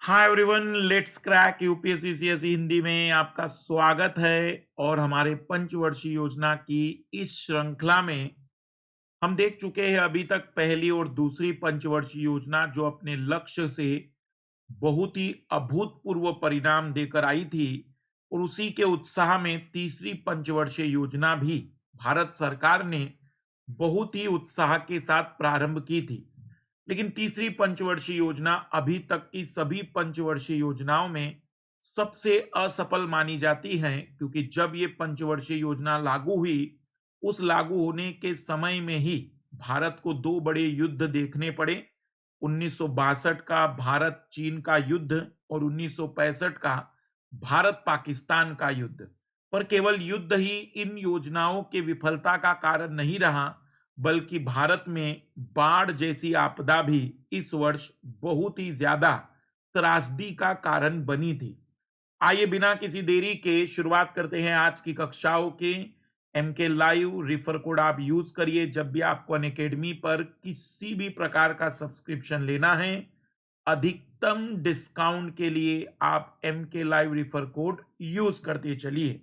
Hi everyone, let's crack UPSC CSE Hindi में आपका स्वागत है। और हमारे पंचवर्षीय योजना की इस श्रृंखला में हम देख चुके हैं अभी तक पहली और दूसरी पंचवर्षीय योजना, जो अपने लक्ष्य से बहुत ही अभूतपूर्व परिणाम देकर आई थी। और उसी के उत्साह में तीसरी पंचवर्षीय योजना भी भारत सरकार ने बहुत ही उत्साह के साथ प्रारंभ की थी। लेकिन तीसरी पंचवर्षीय योजना अभी तक की सभी पंचवर्षीय योजनाओं में सबसे असफल मानी जाती है, क्योंकि जब ये पंचवर्षीय योजना लागू हुई, उस लागू होने के समय में ही भारत को दो बड़े युद्ध देखने पड़े। 1962 का भारत चीन का युद्ध और 1965 का भारत पाकिस्तान का युद्ध। पर केवल युद्ध ही इन योजनाओं के विफलता का कारण नहीं रहा, बल्कि भारत में बाढ़ जैसी आपदा भी इस वर्ष बहुत ही ज्यादा त्रासदी का कारण बनी थी। आइए बिना किसी देरी के शुरुआत करते हैं आज की कक्षाओं के। एमके लाइव रेफर कोड आप यूज करिए जब भी आपको अनअकैडमी पर किसी भी प्रकार का सब्सक्रिप्शन लेना है। अधिकतम डिस्काउंट के लिए आप MK live refer code use करते चलिए।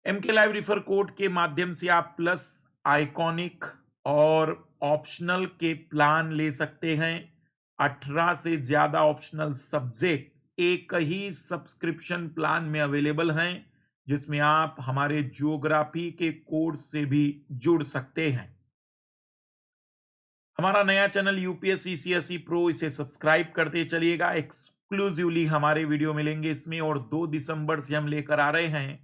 एमके लाइव रेफर कोड के माध्यम से आप प्लस, आइकॉनिक और ऑप्शनल के प्लान ले सकते हैं। 18 से ज्यादा ऑप्शनल सब्जेक्ट एक ही सब्सक्रिप्शन प्लान में अवेलेबल हैं, जिसमें आप हमारे ज्योग्राफी के कोर्स से भी जुड़ सकते हैं। हमारा नया चैनल यूपीएससी सीएसई प्रो, इसे सब्सक्राइब करते चलिएगा। एक्सक्लूसिवली हमारे वीडियो मिलेंगे इसमें। और 2 दिसंबर से हम लेकर आ रहे हैं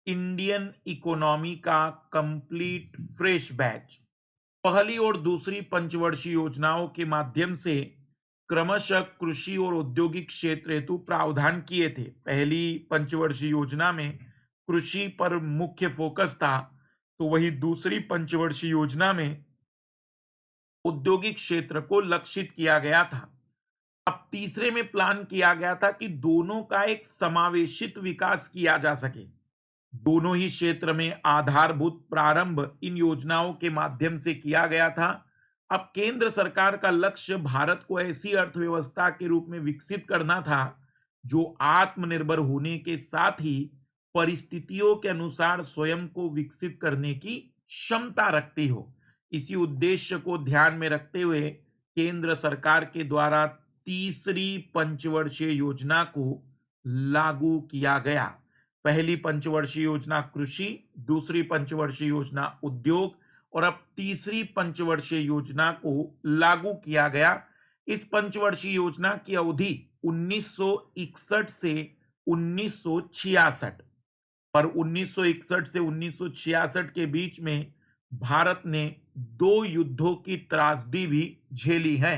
इंडियन इकोनॉमी का कंप्लीट फ्रेश बैच। पहली और दूसरी पंचवर्षीय योजनाओं के माध्यम से क्रमशः कृषि और औद्योगिक क्षेत्र हेतु प्रावधान किए थे। पहली पंचवर्षीय योजना में कृषि पर मुख्य फोकस था, तो वही दूसरी पंचवर्षीय योजना में औद्योगिक क्षेत्र को लक्षित किया गया था। अब तीसरे में प्लान किया गया था कि दोनों का एक समावेशित विकास किया जा सके। दोनों ही क्षेत्र में आधारभूत प्रारंभ इन योजनाओं के माध्यम से किया गया था। अब केंद्र सरकार का लक्ष्य भारत को ऐसी अर्थव्यवस्था के रूप में विकसित करना था जो आत्मनिर्भर होने के साथ ही परिस्थितियों के अनुसार स्वयं को विकसित करने की क्षमता रखती हो। इसी उद्देश्य को ध्यान में रखते हुए केंद्र सरकार के द्वारा तीसरी पंचवर्षीय योजना को लागू किया गया। पहली पंचवर्षीय योजना कृषि, दूसरी पंचवर्षीय योजना उद्योग, और अब तीसरी पंचवर्षीय योजना को लागू किया गया। इस पंचवर्षीय योजना की अवधि 1961 से 1966, पर 1961 से 1966 के बीच में भारत ने 2 युद्धों की त्रासदी भी झेली है।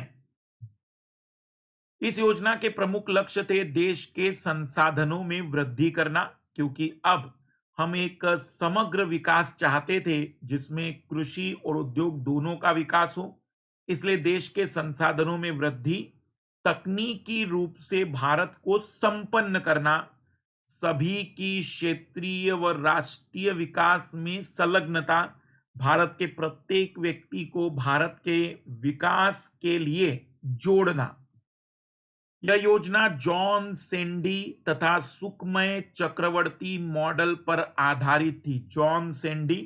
इस योजना के प्रमुख लक्ष्य थे देश के संसाधनों में वृद्धि करना, क्योंकि अब हम एक समग्र विकास चाहते थे जिसमें कृषि और उद्योग दोनों का विकास हो। इसलिए देश के संसाधनों में वृद्धि, तकनीकी रूप से भारत को संपन्न करना, सभी की क्षेत्रीय व राष्ट्रीय विकास में संलग्नता, भारत के प्रत्येक व्यक्ति को भारत के विकास के लिए जोड़ना। यह योजना जॉन सेंडी तथा सुखमय चक्रवर्ती मॉडल पर आधारित थी। जॉन सेंडी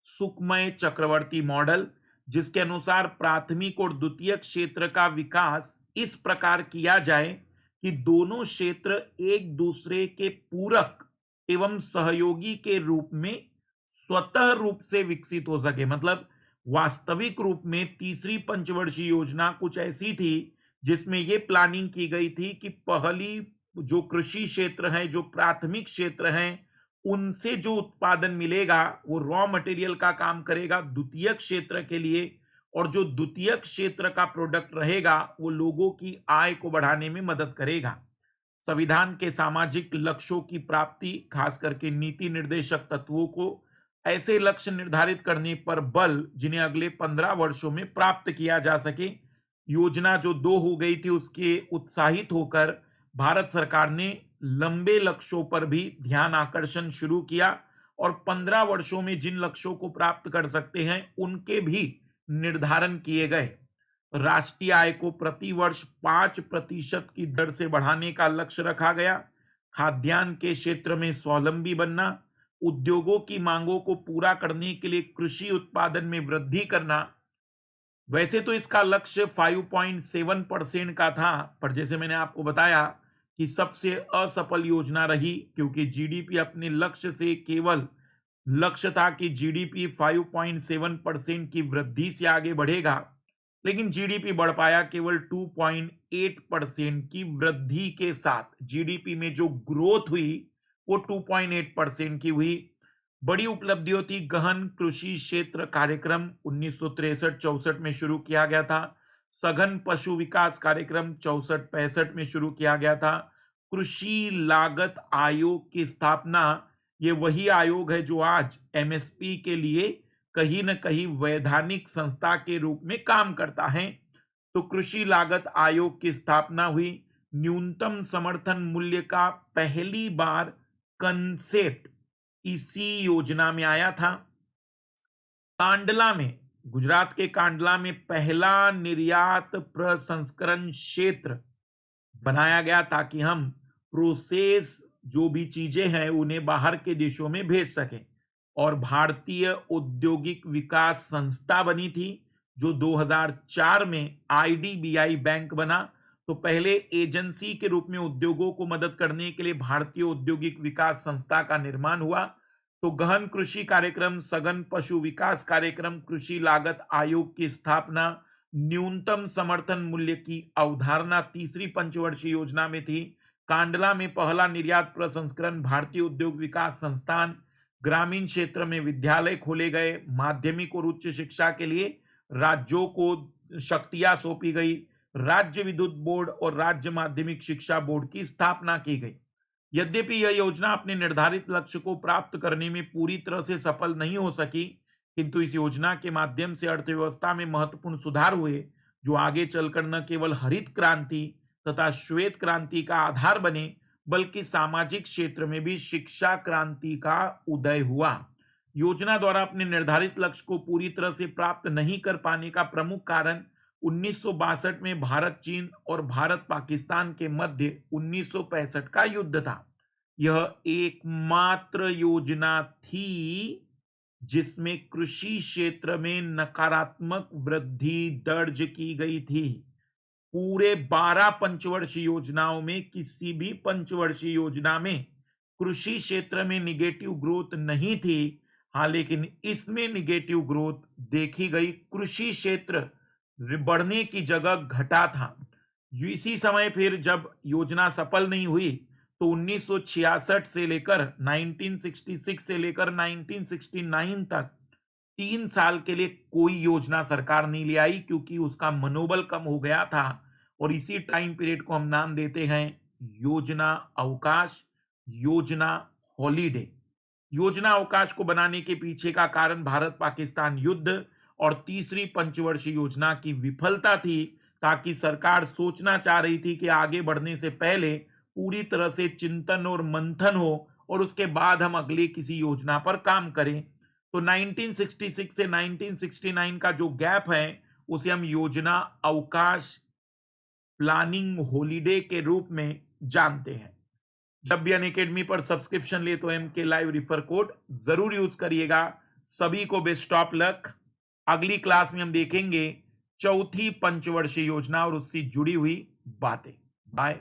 सुखमय चक्रवर्ती मॉडल, जिसके अनुसार प्राथमिक और द्वितीयक क्षेत्र का विकास इस प्रकार किया जाए कि दोनों क्षेत्र एक दूसरे के पूरक एवं सहयोगी के रूप में स्वतः रूप से विकसित हो सके। मतलब वास्तविक रूप में तीसरी पंचवर्षीय योजना कुछ ऐसी थी जिसमें यह प्लानिंग की गई थी कि पहली जो कृषि क्षेत्र है, जो प्राथमिक क्षेत्र हैं, उनसे जो उत्पादन मिलेगा वो रॉ मटेरियल का काम करेगा द्वितीयक क्षेत्र के लिए, और जो द्वितीयक क्षेत्र का प्रोडक्ट रहेगा वो लोगों की आय को बढ़ाने में मदद करेगा। संविधान के सामाजिक लक्ष्यों की प्राप्ति, खास करके नीति निर्देशक तत्वों को ऐसे लक्ष्य निर्धारित करने पर बल जिन्हें अगले 15 वर्षों में प्राप्त किया जा सके। योजना जो 2 हो गई थी, उसके उत्साहित होकर भारत सरकार ने लंबे लक्ष्यों पर भी ध्यान आकर्षण शुरू किया, और 15 वर्षों में जिन लक्ष्यों को प्राप्त कर सकते हैं उनके भी निर्धारण किए गए। राष्ट्रीय आय को प्रति वर्ष 5% की दर से बढ़ाने का लक्ष्य रखा गया। खाद्यान्न के क्षेत्र में स्वावलंबी बनना, उद्योगों की मांगों को पूरा करने के लिए कृषि उत्पादन में वृद्धि करना। वैसे तो इसका लक्ष्य 5.7% का था, पर जैसे मैंने आपको बताया कि सबसे असफल योजना रही, क्योंकि जीडीपी अपने लक्ष्य से केवल लक्ष्य था कि जीडीपी 5.7% की वृद्धि से आगे बढ़ेगा, लेकिन जीडीपी बढ़ पाया केवल 2.8% की वृद्धि के साथ। जीडीपी में जो ग्रोथ हुई वो 2.8% की हुई। बड़ी उपलब्धियों थी गहन कृषि क्षेत्र कार्यक्रम 1963-64 में शुरू किया गया था। सघन पशु विकास कार्यक्रम 64-65 में शुरू किया गया था। कृषि लागत आयोग की स्थापना, ये वही आयोग है जो आज एमएसपी के लिए कहीं न कहीं वैधानिक संस्था के रूप में काम करता है। तो कृषि लागत आयोग की स्थापना हुई। न्यूनतम समर्थन मूल्य का पहली बार कंसेप्ट इसी योजना में आया था। कांडला में, गुजरात के कांडला में पहला निर्यात प्रसंस्करण क्षेत्र बनाया गया ताकि हम प्रोसेस जो भी चीजें हैं उन्हें बाहर के देशों में भेज सकें। और भारतीय औद्योगिक विकास संस्था बनी थी जो 2004 में आईडीबीआई बैंक बना। तो पहले एजेंसी के रूप में उद्योगों को मदद करने के लिए भारतीय औद्योगिक विकास संस्था का निर्माण हुआ। तो गहन कृषि कार्यक्रम, सघन पशु विकास कार्यक्रम, कृषि लागत आयोग की स्थापना, न्यूनतम समर्थन मूल्य की अवधारणा तीसरी पंचवर्षीय योजना में थी। कांडला में पहला निर्यात प्रसंस्करण भारतीय उद्योग विकास संस्थान, ग्रामीण क्षेत्र में विद्यालय खोले गए, माध्यमिक और उच्च शिक्षा के लिए राज्यों को शक्तियां सौंपी गई, राज्य विद्युत बोर्ड और राज्य माध्यमिक शिक्षा बोर्ड की स्थापना की गई। यद्यपि यह योजना अपने निर्धारित लक्ष्य को प्राप्त करने में पूरी तरह से सफल नहीं हो सकी, किंतु इस योजना के माध्यम से अर्थव्यवस्था में महत्वपूर्ण सुधार हुए, जो आगे चलकर न केवल हरित क्रांति तथा श्वेत क्रांति का आधार बने, बल्कि सामाजिक क्षेत्र में भी शिक्षा क्रांति का उदय हुआ। योजना द्वारा अपने निर्धारित लक्ष्य को पूरी तरह से प्राप्त नहीं कर पाने का प्रमुख कारण 1962 में भारत चीन और भारत पाकिस्तान के मध्य 1965 का युद्ध था। यह एकमात्र योजना थी जिसमें कृषि क्षेत्र में नकारात्मक वृद्धि दर्ज की गई थी। पूरे 12 पंचवर्षीय योजनाओं में किसी भी पंचवर्षीय योजना में कृषि क्षेत्र में निगेटिव ग्रोथ नहीं थी। हाँ, लेकिन इसमें निगेटिव ग्रोथ देखी गई, कृषि क्षेत्र बढ़ने की जगह घटा था। इसी समय फिर जब योजना सफल नहीं हुई तो 1966 से लेकर 1966 से लेकर 1969 तक 3 साल के लिए कोई योजना सरकार नहीं ले आई, क्योंकि उसका मनोबल कम हो गया था। और इसी टाइम पीरियड को हम नाम देते हैं योजना अवकाश, योजना हॉलीडे। योजना अवकाश को बनाने के पीछे का कारण भारत पाकिस्तान युद्ध और तीसरी पंचवर्षीय योजना की विफलता थी, ताकि सरकार सोचना चाह रही थी कि आगे बढ़ने से पहले पूरी तरह से चिंतन और मंथन हो और उसके बाद हम अगली किसी योजना पर काम करें। तो 1966 से 1969 का जो गैप है उसे हम योजना अवकाश, प्लानिंग हॉलीडे के रूप में जानते हैं। जब भी अनअकैडमी पर सब्सक्रिप्शन ले तो MK लाइव रिफर कोड जरूर यूज करिएगा। सभी को बेस्ट ऑफ लक। अगली क्लास में हम देखेंगे चौथी पंचवर्षीय योजना और उससे जुड़ी हुई बातें। बाय।